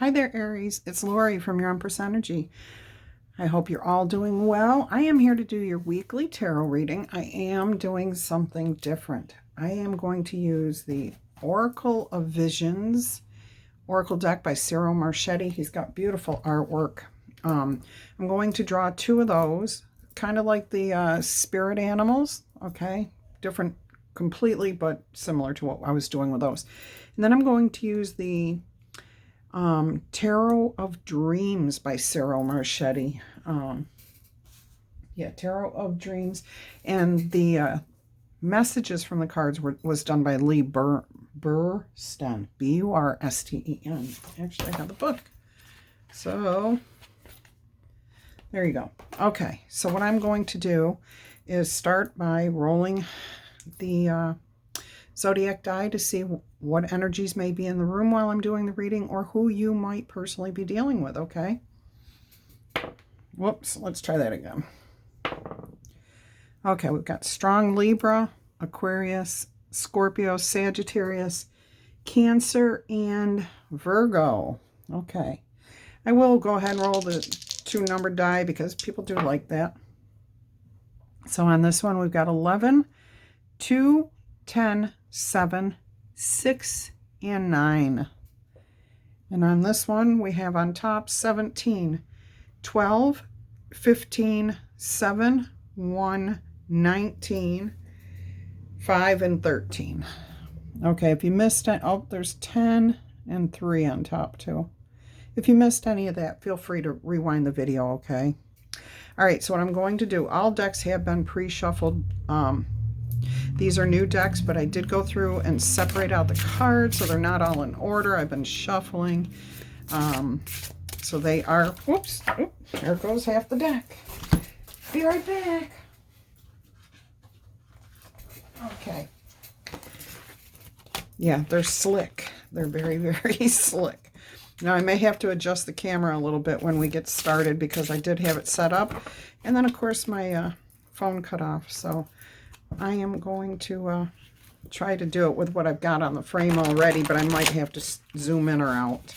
Hi there, Aries. It's Laurie from your Empress Energy. I hope you're all doing well. I am here to do your weekly tarot reading. I am doing something different. I am going to use the Oracle of Visions Oracle deck by Cyril Marchetti. He's got beautiful artwork. I'm going to draw two of those, kind of like the spirit animals, okay? Different completely, but similar to what I was doing with those. And then I'm going to use the Tarot of Dreams by Cyril Marchetti. Tarot of Dreams. And the messages from the cards was done by Lee Bursten. B-U-R-S-T-E-N. Actually, I have the book. So, there you go. Okay, so what I'm going to do is start by rolling the zodiac die to see what energies may be in the room while I'm doing the reading, or who you might personally be dealing with, okay? Whoops, let's try that again. Okay, we've got strong Libra, Aquarius, Scorpio, Sagittarius, Cancer, and Virgo. Okay, I will go ahead and roll the two numbered die because people do like that. So on this one, we've got 11, 2, 10, 7, 6, and 9. And on this one, we have on top 17, 12, 15, 7, 1, 19, 5, and 13. Okay, if you missed it, oh, there's 10 and 3 on top too. If you missed any of that, feel free to rewind the video, okay? All right, so what I'm going to do, all decks have been pre-shuffled. These are new decks, but I did go through and separate out the cards so they're not all in order. I've been shuffling. So they are, whoops, there goes half the deck. Be right back. Okay. Yeah, they're slick. They're very, very slick. Now, I may have to adjust the camera a little bit when we get started because I did have it set up. And then, of course, my phone cut off. So I am going to try to do it with what I've got on the frame already, but I might have to zoom in or out.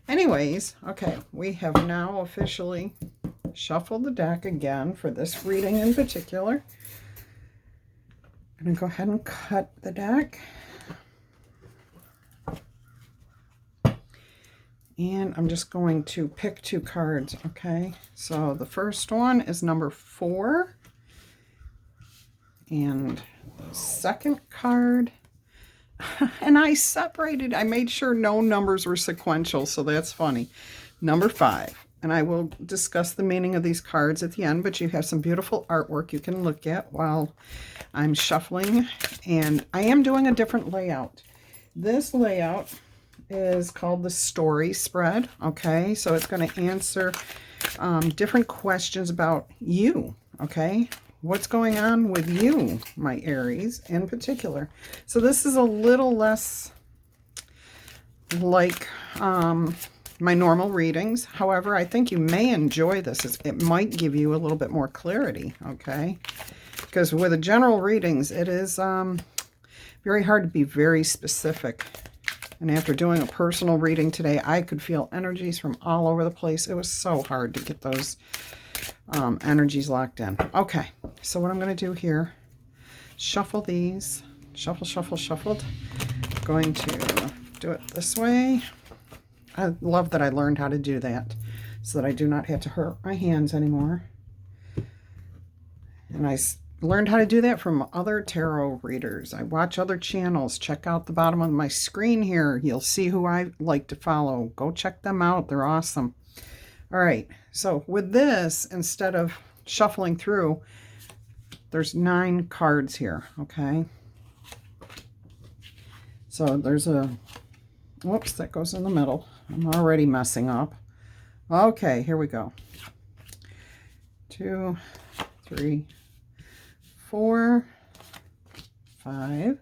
Anyways, okay, we have now officially shuffled the deck again for this reading in particular. I'm going to go ahead and cut the deck. And I'm just going to pick two cards, okay? So the first one is number 4. And the second card, and I made sure no numbers were sequential, so that's funny. Number 5. And I will discuss the meaning of these cards at the end, but you have some beautiful artwork you can look at while I'm shuffling. And I am doing a different layout. This layout is called the story spread, okay? So it's going to answer different questions about you, okay? What's going on with you, my Aries, in particular. So this is a little less like my normal readings. However, I think you may enjoy this. It might give you a little bit more clarity, okay? Because with the general readings, it is very hard to be very specific. And after doing a personal reading today, I could feel energies from all over the place. It was so hard to get those energies locked in. Okay, so what I'm going to do here, shuffle these. Shuffle, shuffle, shuffled. Going to do it this way. I love that I learned how to do that so that I do not have to hurt my hands anymore. And I learned how to do that from other tarot readers. I watch other channels. Check out the bottom of my screen here. You'll see who I like to follow. Go check them out. They're awesome. All right, so with this, instead of shuffling through, there's 9 cards here, okay? So there's a, whoops, that goes in the middle. I'm already messing up. Okay, here we go. 2, 3, 4, 5,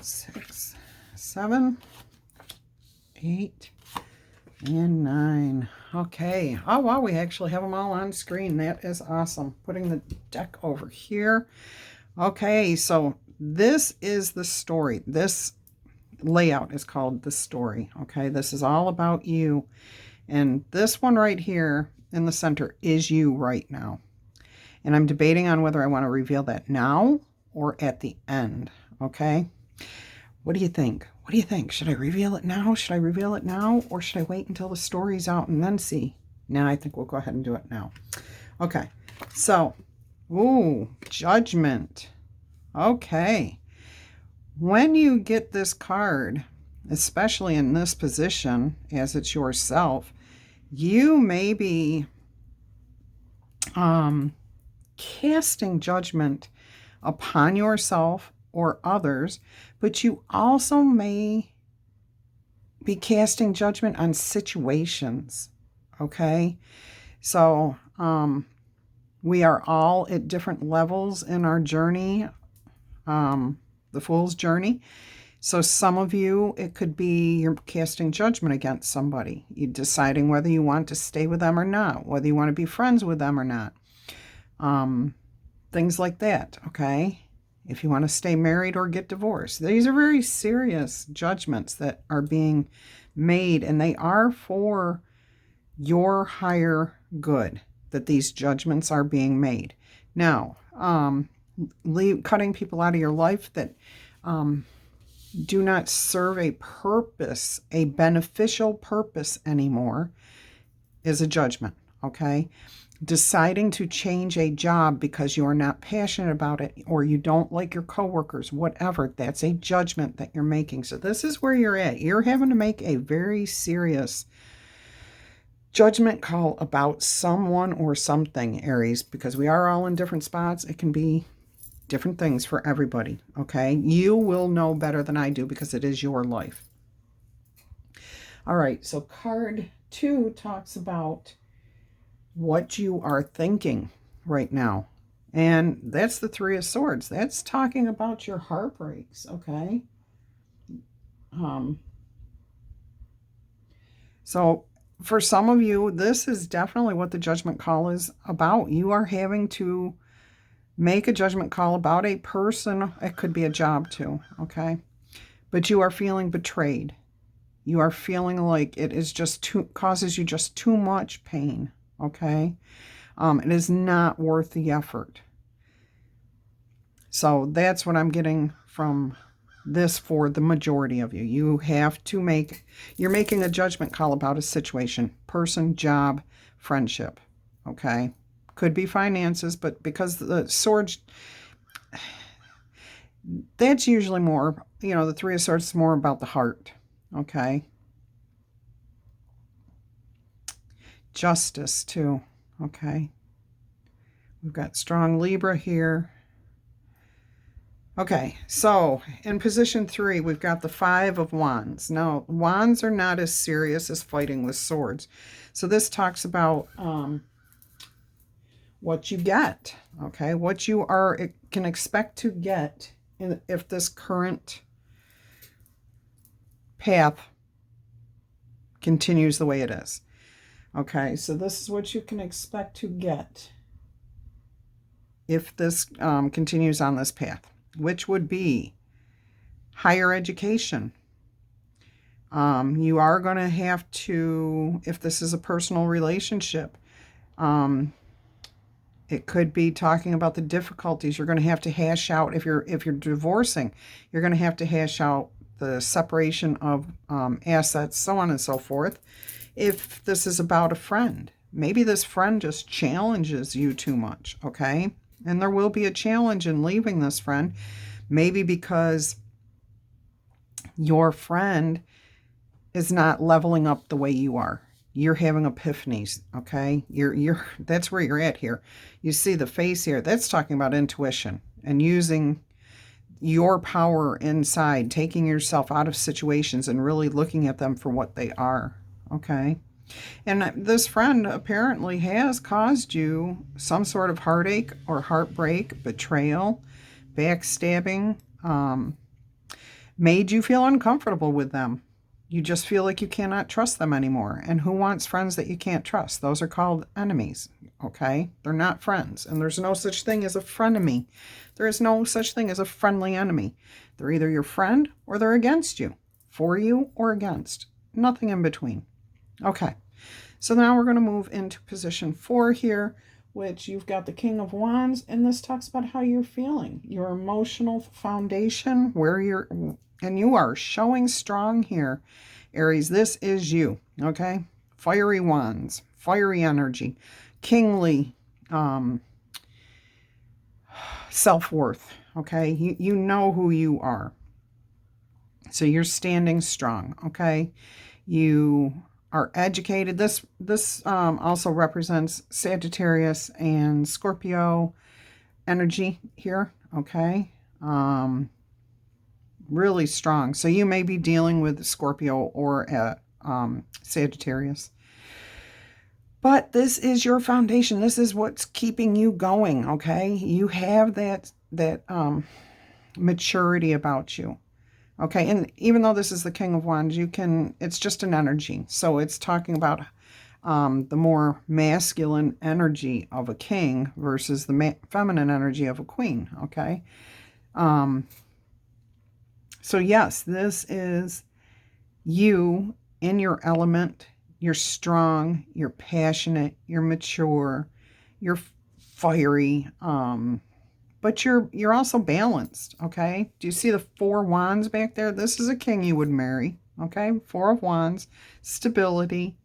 6, 7, 8, and 9. Okay. Oh, wow, we actually have them all on screen. That is awesome. Putting the deck over here. Okay, so this is the story. This layout is called the story. Okay, this is all about you. And this one right here in the center is you right now. And I'm debating on whether I want to reveal that now or at the end. Okay, what do you think? What do you think? Should I reveal it now? Should I reveal it now? Or should I wait until the story's out and then see? Now I think we'll go ahead and do it now. Okay, so, ooh, Judgment. Okay. When you get this card, especially in this position, as it's yourself, you may be casting judgment upon yourself or others, but you also may be casting judgment on situations, okay? So we are all at different levels in our journey, the Fool's journey. So some of you, it could be you're casting judgment against somebody. You're deciding whether you want to stay with them or not, whether you want to be friends with them or not. Things like that, okay? If you want to stay married or get divorced. These are very serious judgments that are being made, and they are for your higher good, that these judgments are being made. Now, cutting people out of your life that do not serve a purpose, a beneficial purpose anymore, is a judgment, okay? Deciding to change a job because you're not passionate about it or you don't like your coworkers, whatever, that's a judgment that you're making. So this is where you're at. You're having to make a very serious judgment call about someone or something, Aries, because we are all in different spots. It can be different things for everybody, okay? You will know better than I do because it is your life. All right, so card 2 talks about what you are thinking right now. And that's the 3 of Swords. That's talking about your heartbreaks, okay? So for some of you, this is definitely what the judgment call is about. You are having to make a judgment call about a person. It could be a job too, okay? But you are feeling betrayed. You are feeling like it is just causes you just too much pain, okay? It is not worth the effort. So that's what I'm getting from this for the majority of you. You have to you're making a judgment call about a situation, person, job, friendship, okay? Could be finances, but because the Swords, that's usually more, the 3 of Swords is more about the heart, okay? Justice too, okay? We've got strong Libra here. Okay, so in position 3, we've got the 5 of Wands. Now, Wands are not as serious as fighting with swords. So this talks about what you get, okay? What you can expect to get if this current path continues the way it is. Okay, so this is what you can expect to get if this continues on this path, which would be higher education. You are going to have to, if this is a personal relationship, it could be talking about the difficulties you're going to hash out. If you're divorcing, you're going to have to hash out the separation of assets, so on and so forth. If this is about a friend, maybe this friend just challenges you too much, okay? And there will be a challenge in leaving this friend, maybe because your friend is not leveling up the way you are. You're having epiphanies, okay? That's where you're at here. You see the face here. That's talking about intuition and using your power inside, taking yourself out of situations and really looking at them for what they are, okay? And this friend apparently has caused you some sort of heartache or heartbreak, betrayal, backstabbing, made you feel uncomfortable with them. You just feel like you cannot trust them anymore. And who wants friends that you can't trust? Those are called enemies, okay? They're not friends. And there's no such thing as a frenemy. There is no such thing as a friendly enemy. They're either your friend or they're against you, for you or against. Nothing in between. Okay. So now we're going to move into position 4 here, which you've got the King of Wands, and this talks about how you're feeling, your emotional foundation, and you are showing strong here, Aries. This is you, okay? Fiery wands, fiery energy, kingly self-worth, okay? You know who you are. So you're standing strong, okay? You are educated. This also represents Sagittarius and Scorpio energy here, okay? Really strong. So you may be dealing with Scorpio or Sagittarius. But this is your foundation. This is what's keeping you going, okay? You have that maturity about you. Okay, and even though this is the King of Wands, it's just an energy. So it's talking about the more masculine energy of a king versus the feminine energy of a queen, okay? So yes, this is you in your element. You're strong, you're passionate, you're mature, you're fiery, but you're also balanced, okay? Do you see the 4 wands back there? This is a king you would marry, okay? 4 of wands, stability,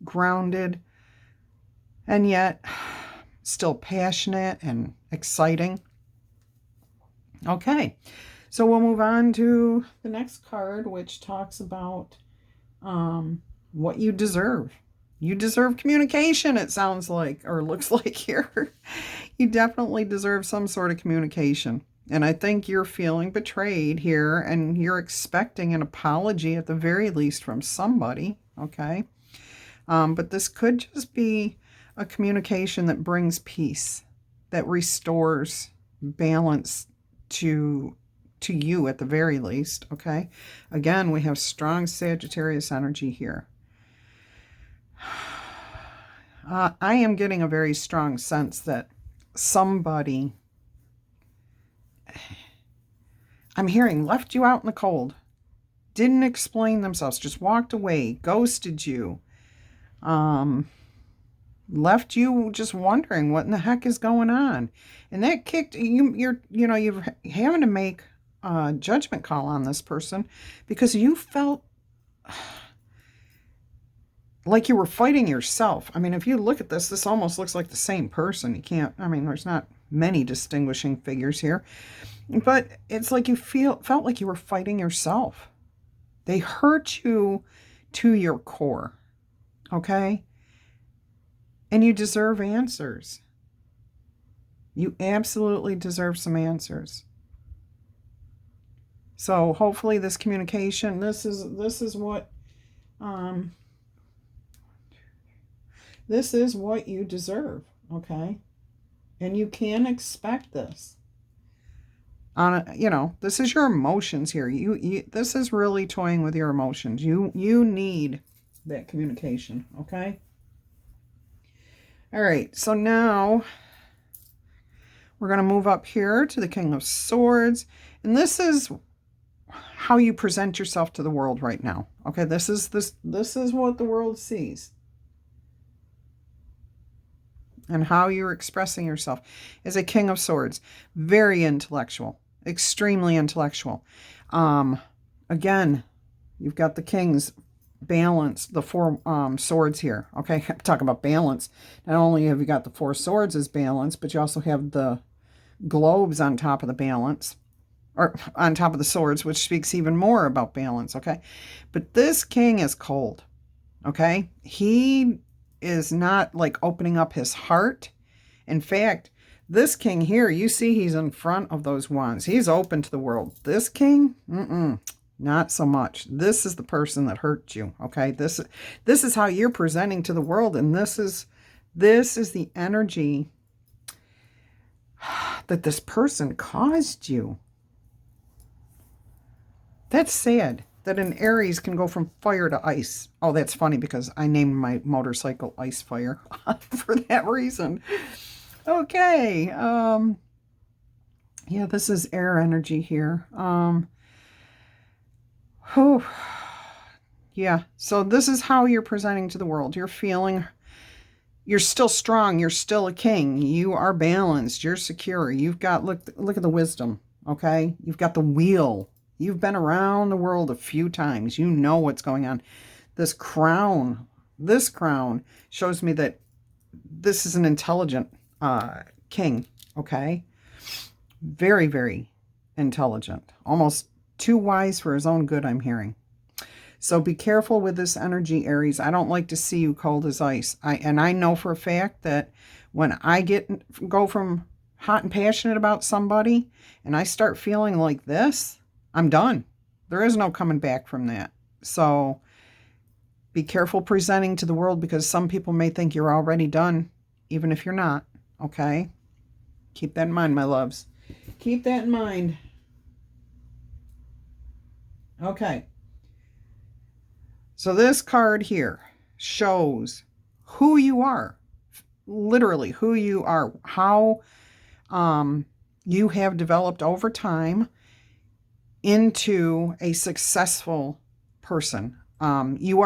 grounded, and yet still passionate and exciting. Okay, so we'll move on to the next card, which talks about what you deserve. You deserve communication, it sounds like, or looks like here. You definitely deserve some sort of communication. And I think you're feeling betrayed here, and you're expecting an apology at the very least from somebody, okay? But this could just be a communication that brings peace, that restores balance to you at the very least, okay? Again, we have strong Sagittarius energy here. I am getting a very strong sense that somebody, I'm hearing, left you out in the cold, didn't explain themselves, just walked away, ghosted you, left you just wondering what in the heck is going on. And that kicked you're having to make a judgment call on this person because you felt like you were fighting yourself. I mean, if you look at this almost looks like the same person. There's not many distinguishing figures here, but it's like you felt like you were fighting yourself. They hurt you to your core, okay? And you deserve answers. You absolutely deserve some answers. So hopefully this communication, this is what this is what you deserve, okay? And you can expect this. This is your emotions here. This is really toying with your emotions. You need that communication, okay? All right, so now we're going to move up here to the King of Swords. And this is how you present yourself to the world right now. Okay, this is what the world sees. And how you're expressing yourself as a King of Swords. Very intellectual. Extremely intellectual. Again, you've got the King's balance, the 4 swords here. Okay, I'm talking about balance. Not only have you got the 4 swords as balance, but you also have the globes on top of the balance, or on top of the swords, which speaks even more about balance, okay? But this king is cold, okay? He is not like opening up his heart. In fact, this king here, you see he's in front of those wands. He's open to the world. This king, not so much. This is the person that hurt you, okay? This is how you're presenting to the world, and this is the energy that this person caused you. That's sad that an Aries can go from fire to ice. Oh, that's funny because I named my motorcycle Ice Fire for that reason. Okay. Yeah, this is air energy here. Oh, yeah. So this is how you're presenting to the world. You're feeling, you're still strong. You're still a king. You are balanced. You're secure. You've got, look at the wisdom. Okay. You've got the wheel. You've been around the world a few times. You know what's going on. This crown shows me that this is an intelligent king. Okay. Very, very intelligent. Almost too wise for his own good, I'm hearing. So be careful with this energy, Aries. I don't like to see you cold as ice. I know for a fact that when I go from hot and passionate about somebody and I start feeling like this, I'm done. There is no coming back from that. So be careful presenting to the world, because some people may think you're already done, even if you're not. Okay? Keep that in mind, my loves. Keep that in mind. Okay. So this card here shows who you are, literally who you are, how you have developed over time into a successful person. You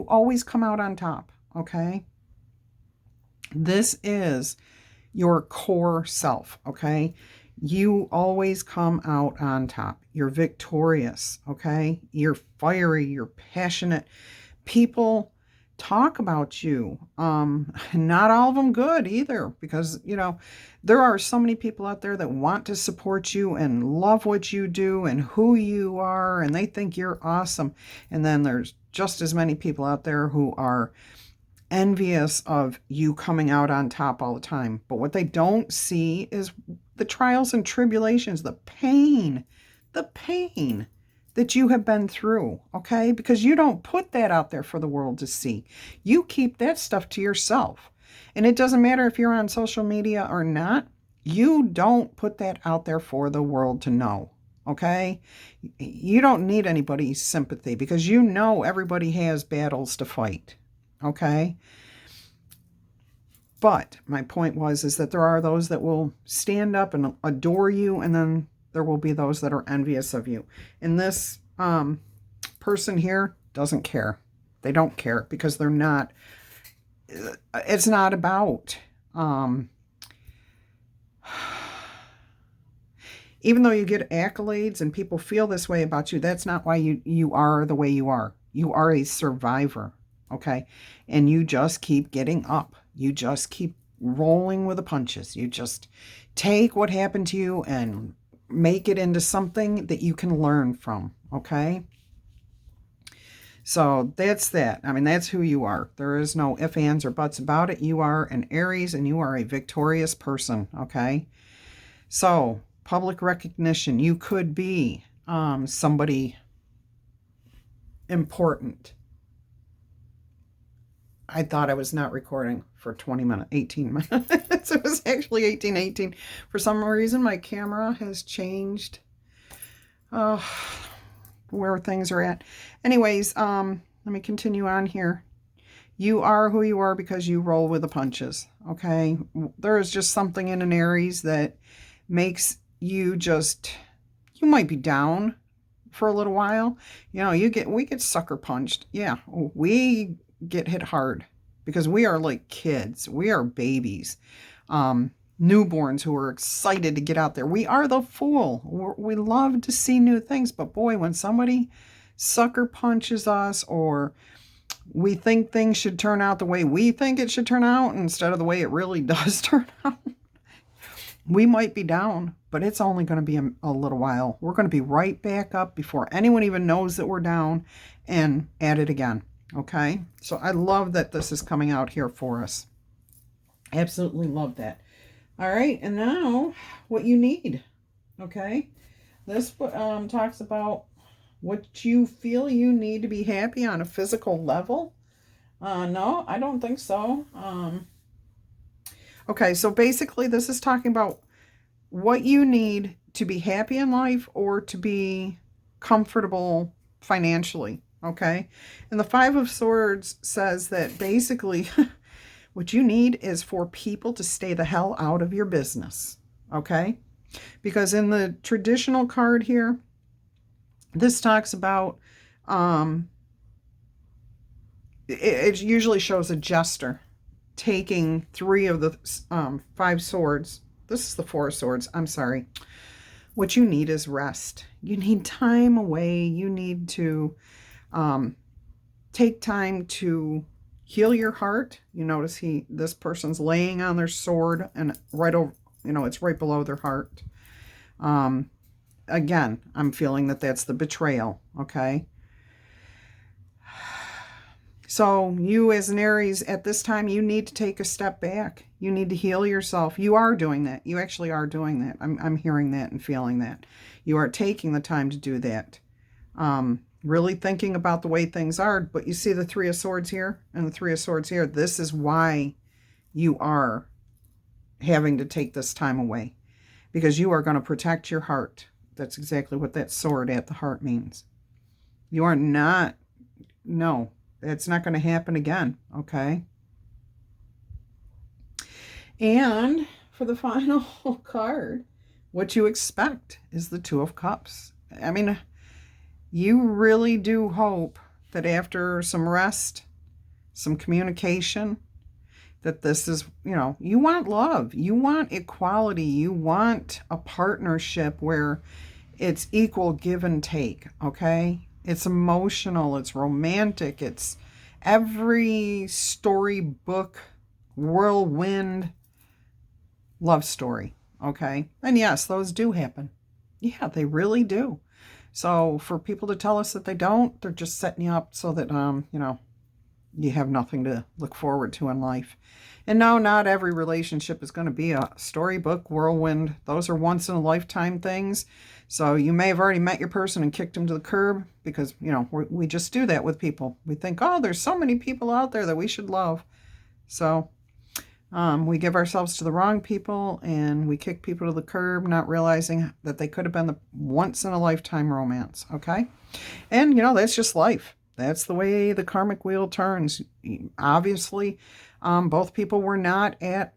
always come out on top. Okay. This is your core self. Okay. You always come out on top. You're victorious, okay? You're fiery, you're passionate. People talk about you. Not all of them good either, because, there are so many people out there that want to support you and love what you do and who you are, and they think you're awesome. And then there's just as many people out there who are envious of you coming out on top all the time. But what they don't see is the trials and tribulations, the pain that you have been through, okay? Because you don't put that out there for the world to see. You keep that stuff to yourself. And it doesn't matter if you're on social media or not, you don't put that out there for the world to know, okay? You don't need anybody's sympathy, because you know everybody has battles to fight, okay? But my point is that there are those that will stand up and adore you, and then there will be those that are envious of you. And this person here doesn't care. They don't care, because they're not, it's not about, even though you get accolades and people feel this way about you, that's not why you are the way you are. You are a survivor, okay? And you just keep getting up. You just keep rolling with the punches. You just take what happened to you and make it into something that you can learn from, okay? So that's that. I mean, that's who you are. There is no ifs, ands, or buts about it. You are an Aries, and you are a victorious person, okay? So public recognition. You could be somebody important. I thought I was not recording for 18 minutes. It was actually 18:18. For some reason, my camera has changed where things are at. Anyways, let me continue on here. You are who you are because you roll with the punches, okay? There is just something in an Aries that makes you might be down for a little while. We get sucker punched. Yeah, we get hit hard because we are like kids. We are babies, newborns who are excited to get out there. We are the fool. We love to see new things, but boy, when somebody sucker punches us, or we think things should turn out the way we think it should turn out instead of the way it really does turn out, we might be down, but it's only going to be a little while. We're going to be right back up before anyone even knows that we're down, and at it again. Okay, so I love that this is coming out here for us. Absolutely love that. All right, and now what you need. Okay, this talks about what you feel you need to be happy on a physical level. No, I don't think so. Okay, so basically this is talking about what you need to be happy in life or to be comfortable financially. Okay, and the Five of Swords says that basically what you need is for people to stay the hell out of your business. Okay, because in the traditional card here, this talks about Um, it usually shows a jester taking 3 of the 5 swords. This is the 4 swords. I'm sorry. What you need is rest. You need time away. You need to take time to heal your heart. You notice this person's laying on their sword and right over, it's right below their heart. Again, I'm feeling that that's the betrayal, okay? So you as an Aries at this time, you need to take a step back. You need to heal yourself. You are doing that. You actually are doing that. I'm hearing that and feeling that. You are taking the time to do that. Really thinking about the way things are. But you see the 3 of Swords here and the 3 of Swords here. This is why you are having to take this time away. Because you are going to protect your heart. That's exactly what that sword at the heart means. You are not, no, it's not going to happen again, okay? And for the final card, what you expect is the 2 of Cups. I mean, you really do hope that after some rest, some communication, that this is, you want love. You want equality. You want a partnership where it's equal give and take, okay? It's emotional. It's romantic. It's every storybook, whirlwind love story, okay? And yes, those do happen. Yeah, they really do. So for people to tell us that they don't, they're just setting you up so that, you have nothing to look forward to in life. And no, not every relationship is going to be a storybook whirlwind. Those are once in a lifetime things. So you may have already met your person and kicked him to the curb because, we just do that with people. We think, oh, there's so many people out there that we should love. So we give ourselves to the wrong people and we kick people to the curb, not realizing that they could have been the once in a lifetime romance. Okay. And, that's just life. That's the way the karmic wheel turns. Obviously, both people were not at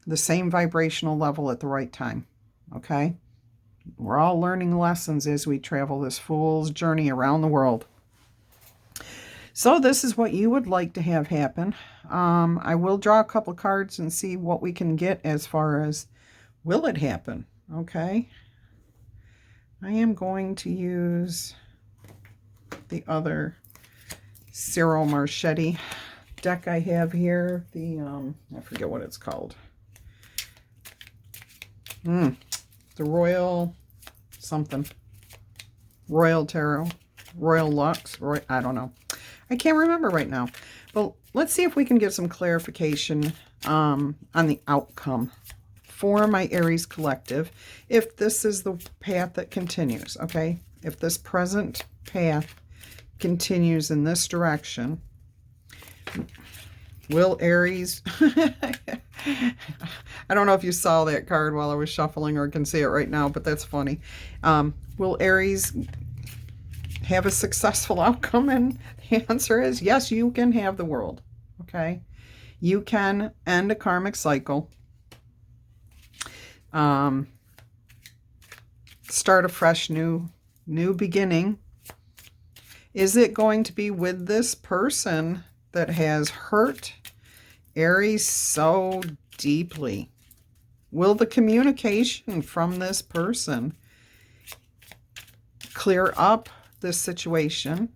the same vibrational level at the right time. Okay? We're all learning lessons as we travel this fool's journey around the world. So this is what you would like to have happen. I will draw a couple cards and see what we can get as far as will it happen. Okay? I am going to use the other Cyril Marchetti deck I have here. The, I forget what it's called. The Royal something. Royal Tarot. Royal Lux. I don't know. I can't remember right now. But let's see if we can get some clarification on the outcome for my Aries collective. If this is the path that continues, okay? If this present path continues in this direction, will Aries I don't know if you saw that card while I was shuffling or can see it right now, but that's funny. Will Aries have a successful outcome? And the answer is yes, you can have the world. Okay, you can end a karmic cycle, start a fresh new beginning. Is it going to be with this person that has hurt Aries so deeply? Will the communication from this person clear up this situation?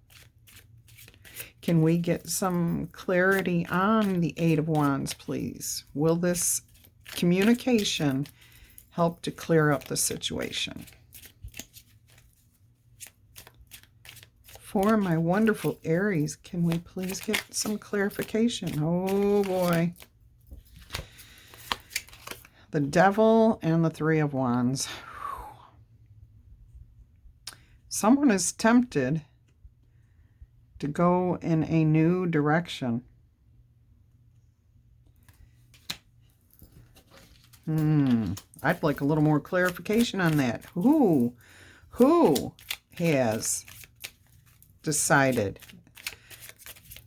Can we get some clarity on the 8 of Wands, please? Will this communication help to clear up the situation? For my wonderful Aries, can we please get some clarification? Oh boy. The Devil and the 3 of Wands. Someone is tempted to go in a new direction. I'd like a little more clarification on that. Who has decided?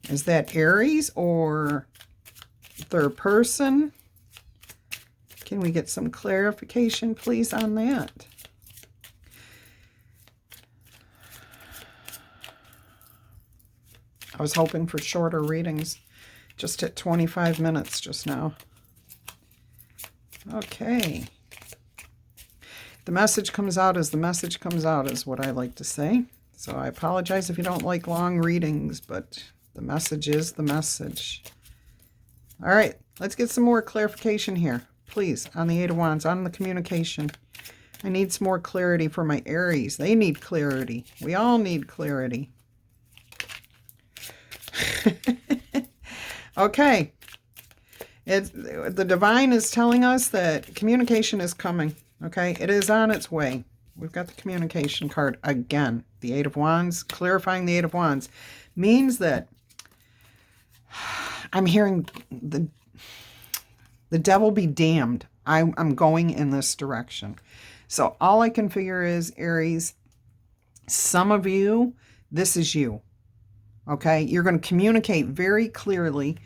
Is that Aries or third person? Can we get some clarification, please, on that? I was hoping for shorter readings. Just at 25 minutes just now. Okay. The message comes out as the message comes out is what I like to say. So I apologize if you don't like long readings, but the message is the message. All right, let's get some more clarification here, please, on the Eight of Wands, on the communication. I need some more clarity for my Aries. They need clarity. We all need clarity. Okay. The divine is telling us that communication is coming. Okay, it is on its way. We've got the communication card again. The Eight of Wands, clarifying the Eight of Wands, means that I'm hearing the devil be damned. I'm going in this direction. So all I can figure is, Aries, some of you, this is you. Okay, you're going to communicate very clearly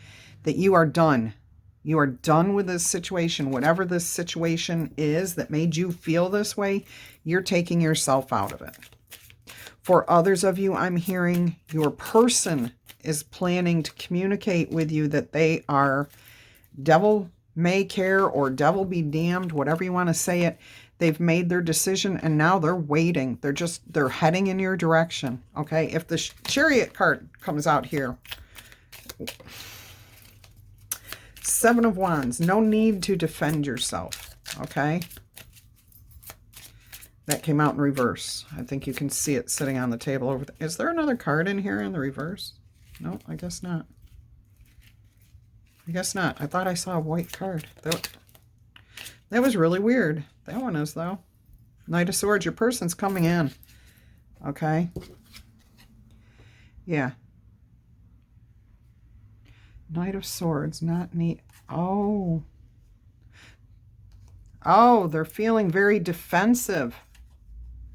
that you are done. You are done with this situation. Whatever this situation is that made you feel this way, you're taking yourself out of it. For others of you, I'm hearing your person is planning to communicate with you that they are devil may care or devil be damned, whatever you want to say it. They've made their decision and now they're waiting. They're heading in your direction. Okay. If the Chariot card comes out here, Seven of Wands, no need to defend yourself. Okay. That came out in reverse. I think you can see it sitting on the table over there. Is there another card in here in the reverse? No, I guess not. I guess not. I thought I saw a white card. That was really weird. That one is, though. Knight of Swords. Your person's coming in. Okay. Yeah. Knight of Swords. Not neat. Oh. Oh, they're feeling very defensive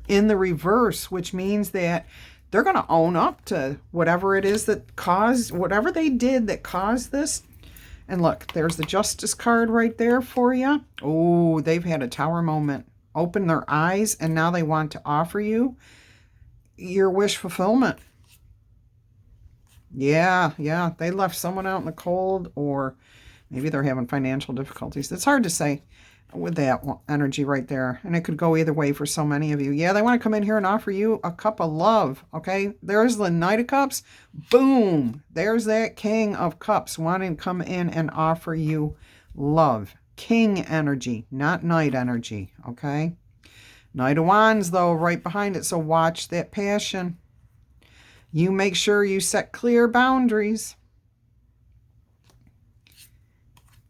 in the reverse, which means that they're going to own up to whatever it is that caused, whatever they did that caused this. And look, there's the Justice card right there for you. Oh, they've had a Tower moment. Open their eyes, and now they want to offer you your wish fulfillment. Yeah, they left someone out in the cold, or maybe they're having financial difficulties. It's hard to say with that energy right there. And it could go either way for so many of you. Yeah, they want to come in here and offer you a cup of love. Okay, there's the Knight of Cups. Boom. There's that King of Cups wanting to come in and offer you love. King energy, not Knight energy. Okay. Knight of Wands, though, right behind it. So watch that passion. You make sure you set clear boundaries.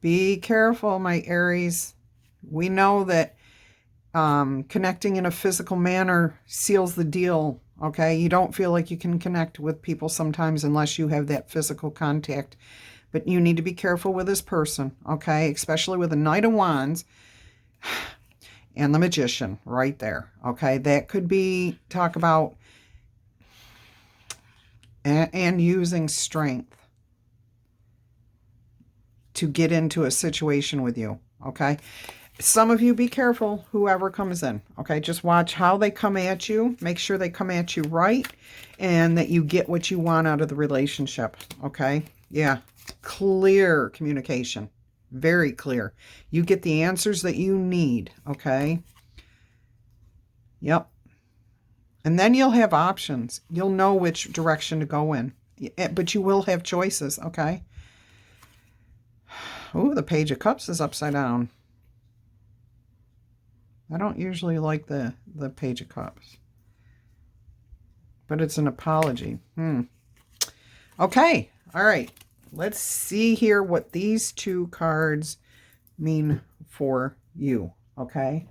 Be careful, my Aries. We know that connecting in a physical manner seals the deal, okay? You don't feel like you can connect with people sometimes unless you have that physical contact. But you need to be careful with this person, okay? Especially with the Knight of Wands and the Magician right there, okay? That could be, talk about, and using strength to get into a situation with you, okay? Some of you, be careful, whoever comes in, okay? Just watch how they come at you. Make sure they come at you right and that you get what you want out of the relationship, okay? Yeah, clear communication, very clear. You get the answers that you need, okay? Yep. And then you'll have options. You'll know which direction to go in, but you will have choices, okay? Oh, the Page of Cups is upside down. I don't usually like the Page of Cups. But it's an apology. Okay. All right. Let's see here what these two cards mean for you. Okay.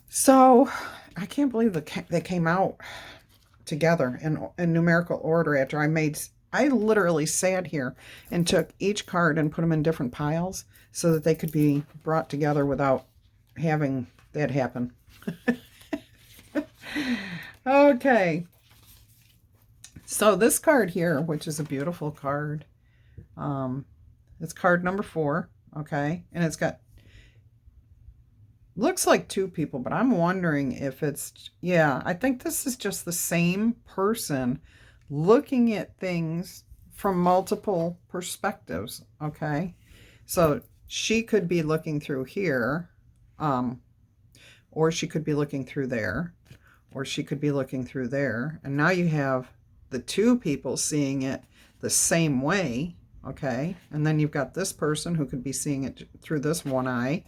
So, I can't believe they came out together in numerical order after I literally sat here and took each card and put them in different piles so that they could be brought together without having that happen. Okay. So this card here, which is a beautiful card, it's card number 4, okay? And it's got, looks like 2 people, but I'm wondering if it's, yeah, I think this is just the same person looking at things from multiple perspectives, okay? So she could be looking through here, or she could be looking through there, or she could be looking through there. And now you have the two people seeing it the same way, okay? And then you've got this person who could be seeing it through this one eye,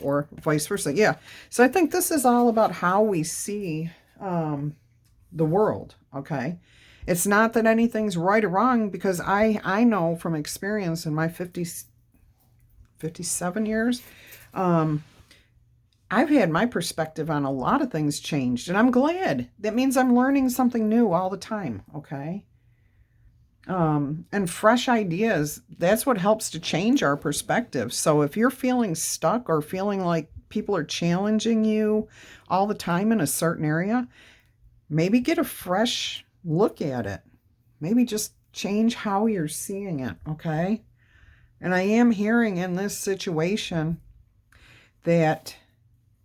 or vice versa. Yeah. So I think this is all about how we see the world, okay? It's not that anything's right or wrong, because I know from experience in my 57 years, I've had my perspective on a lot of things changed, and I'm glad. That means I'm learning something new all the time, okay? And fresh ideas, that's what helps to change our perspective. So if you're feeling stuck or feeling like people are challenging you all the time in a certain area, maybe get a fresh look at it. Maybe just change how you're seeing it, okay? And I am hearing in this situation that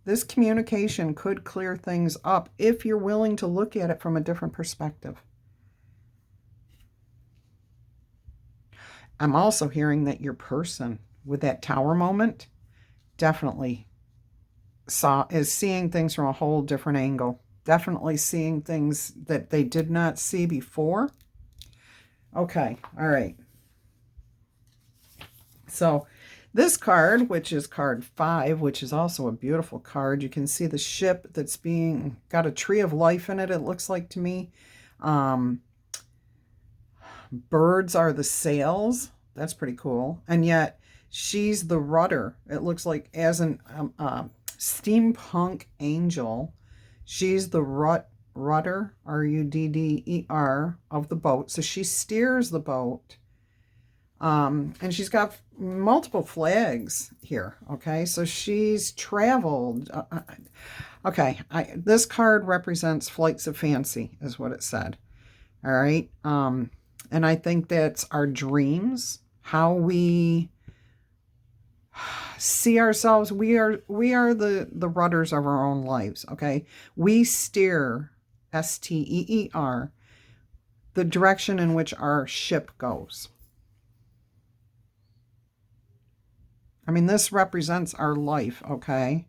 this communication could clear things up if you're willing to look at it from a different perspective. I'm also hearing that your person with that tower moment definitely is seeing things from a whole different angle. Definitely seeing things that they did not see before. Okay, all right. So this card, which is card 5, which is also a beautiful card. You can see the ship that's got a tree of life in it, it looks like to me. Birds are the sails. That's pretty cool. And yet she's the rudder. It looks like as an steampunk angel. She's the rudder, R-U-D-D-E-R, of the boat. So she steers the boat. And she's got multiple flags here, okay? So she's traveled. Okay, this card represents flights of fancy, is what it said. All right? And I think that's our dreams, how we see ourselves. We are the rudders of our own lives, okay? We steer, S-T-E-E-R, the direction in which our ship goes. I mean, this represents our life, okay?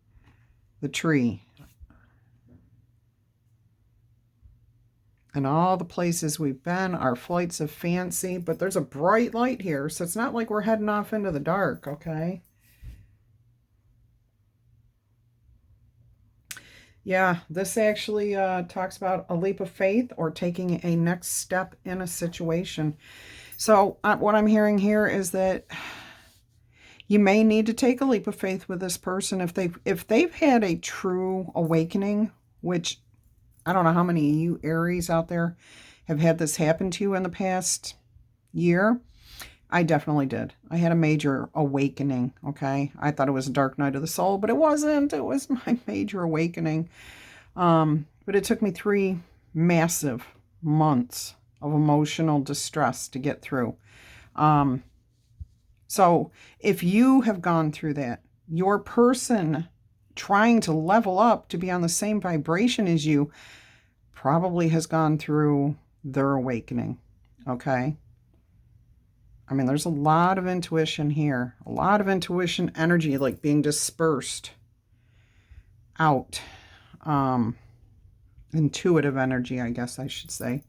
The tree. And all the places we've been, our flights of fancy. But there's a bright light here, so it's not like we're heading off into the dark, okay? Yeah, this actually talks about a leap of faith or taking a next step in a situation. So what I'm hearing here is that you may need to take a leap of faith with this person if they've had a true awakening, which I don't know how many of you Aries out there have had this happen to you in the past year. I definitely did. I had a major awakening, okay? I thought it was a dark night of the soul, but it wasn't. It was my major awakening. But it took me 3 massive months of emotional distress to get through. So if you have gone through that, your person trying to level up to be on the same vibration as you probably has gone through their awakening, okay? I mean, there's a lot of intuition here, a lot of intuition energy like being dispersed out. Intuitive energy, I guess I should say.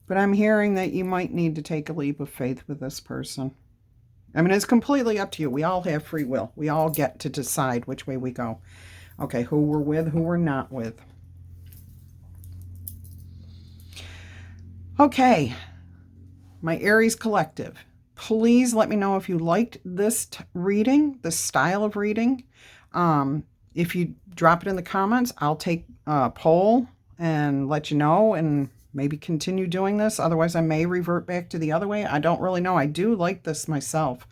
But I'm hearing that you might need to take a leap of faith with this person. I mean, it's completely up to you. We all have free will. We all get to decide which way we go. Okay, who we're with, who we're not with. Okay, my Aries collective. Please let me know if you liked this reading, this style of reading. If you drop it in the comments, I'll take a poll and let you know and maybe continue doing this. Otherwise, I may revert back to the other way. I don't really know. I do like this myself.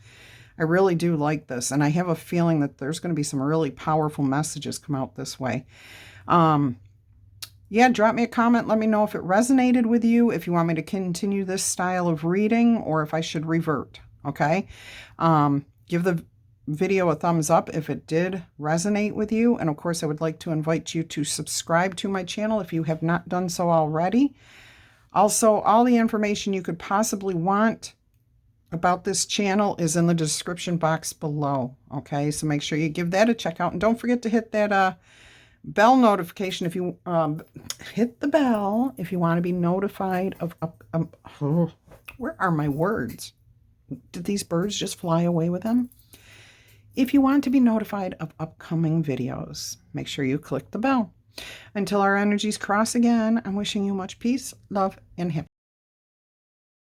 I really do like this. And I have a feeling that there's going to be some really powerful messages come out this way. Yeah, drop me a comment. Let me know if it resonated with you, if you want me to continue this style of reading, or if I should revert, okay? Give the video a thumbs up if it did resonate with you. And of course, I would like to invite you to subscribe to my channel if you have not done so already. Also, all the information you could possibly want about this channel is in the description box below. Okay, so make sure you give that a check out. And don't forget to hit that bell notification if you hit the bell if you want to be notified of where are my words? Did these birds just fly away with them? If you want to be notified of upcoming videos, make sure you click the bell. Until our energies cross again, I'm wishing you much peace, love, and happiness.